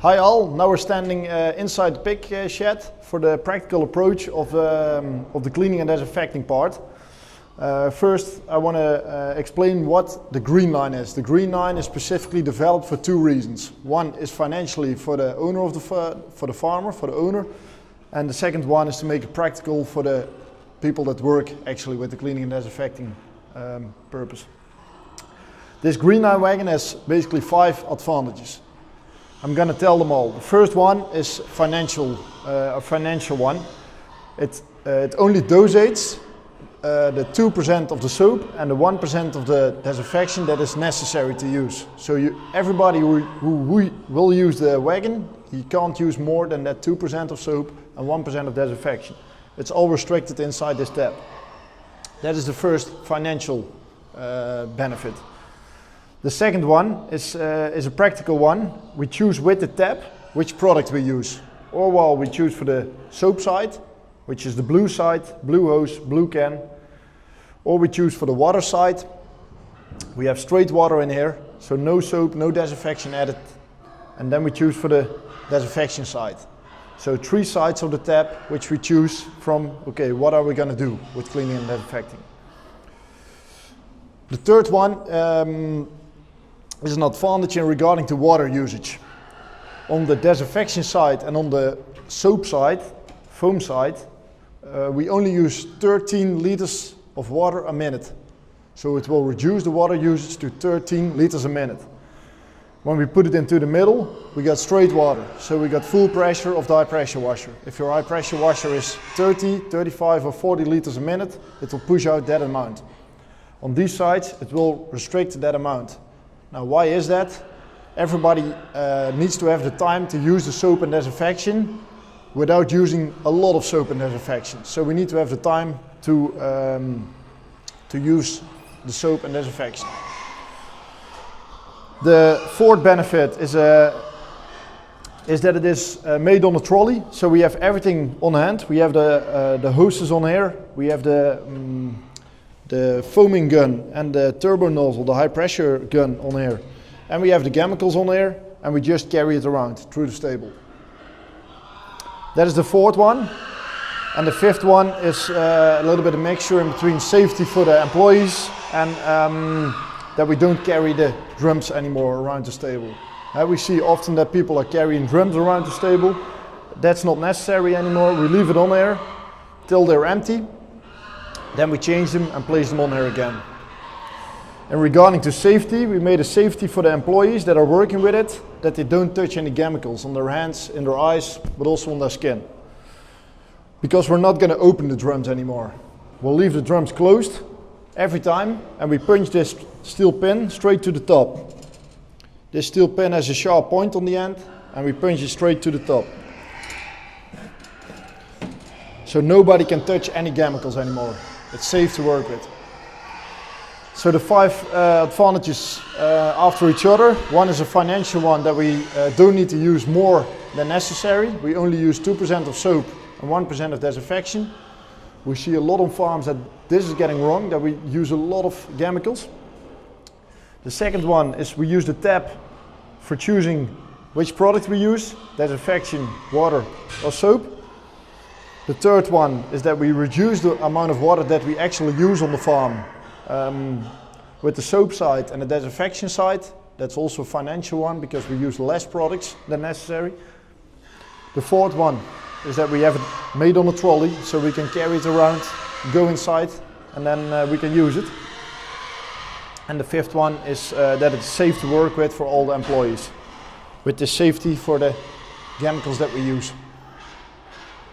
Hi all, now we're standing inside the pig shed for the practical approach of the cleaning and disinfecting part. First I want to explain what the green line is. The green line is specifically developed for two reasons. One is financially for the owner of the farmer, for the owner, and the second one is to make it practical for the people that work actually with the cleaning and disinfecting purpose. This green line wagon has basically 5 advantages. I'm going to tell them all. The first one is a financial one. It only dosates the 2% of the soap and the 1% of the disinfection that is necessary to use. So everybody who will use the wagon, he can't use more than that 2% of soap and 1% of disinfection. It's all restricted inside this tab. That is the first financial benefit. The second one is a practical one. We choose with the tab which product we use. Or while we choose for the soap side, which is the blue side, blue hose, blue can. Or we choose for the water side. We have straight water in here, so no soap, no disinfection added. And then we choose for the disinfection side. So 3 sides of the tab which we choose from, okay, what are we going to do with cleaning and disinfecting. The third one is an advantage in regarding to water usage. On the disinfection side and on the soap side, foam side, we only use 13 liters of water a minute. So it will reduce the water usage to 13 liters a minute. When we put it into the middle, we got straight water. So we got full pressure of the high pressure washer. If your high pressure washer is 30, 35 or 40 liters a minute, it will push out that amount. On these sides, it will restrict that amount. Now, why is that? Everybody needs to have the time to use the soap and disinfection without using a lot of soap and disinfection. So we need to have the time to use the soap and disinfection. The fourth benefit is that it is made on a trolley. So we have everything on hand. We have the hoses on here. We have the foaming gun and the turbo nozzle, the high pressure gun on here. And we have the chemicals on here, and we just carry it around through the stable. That is the fourth one. And the fifth one is a little bit of mixture in between safety for the employees and that we don't carry the drums anymore around the stable. We see often that people are carrying drums around the stable. That's not necessary anymore. We leave it on there till they're empty. Then we change them and place them on there again. And regarding to safety, we made a safety for the employees that are working with it, that they don't touch any chemicals on their hands, in their eyes, but also on their skin. Because we're not going to open the drums anymore. We'll leave the drums closed every time, and we punch this steel pin straight to the top. This steel pin has a sharp point on the end, and we punch it straight to the top. So nobody can touch any chemicals anymore. It's safe to work with. So the 5 advantages after each other. One is a financial one, that we don't need to use more than necessary. We only use 2% of soap and 1% of disinfection. We see a lot on farms that this is getting wrong, that we use a lot of chemicals. The second one is we use the tab for choosing which product we use, disinfection, water or soap. The third one is that we reduce the amount of water that we actually use on the farm. With the soap side and the disinfection side, that's also a financial one because we use less products than necessary. The fourth one is that we have it made on a trolley, so we can carry it around, go inside, and then we can use it. And the fifth one is that it's safe to work with for all the employees, with the safety for the chemicals that we use.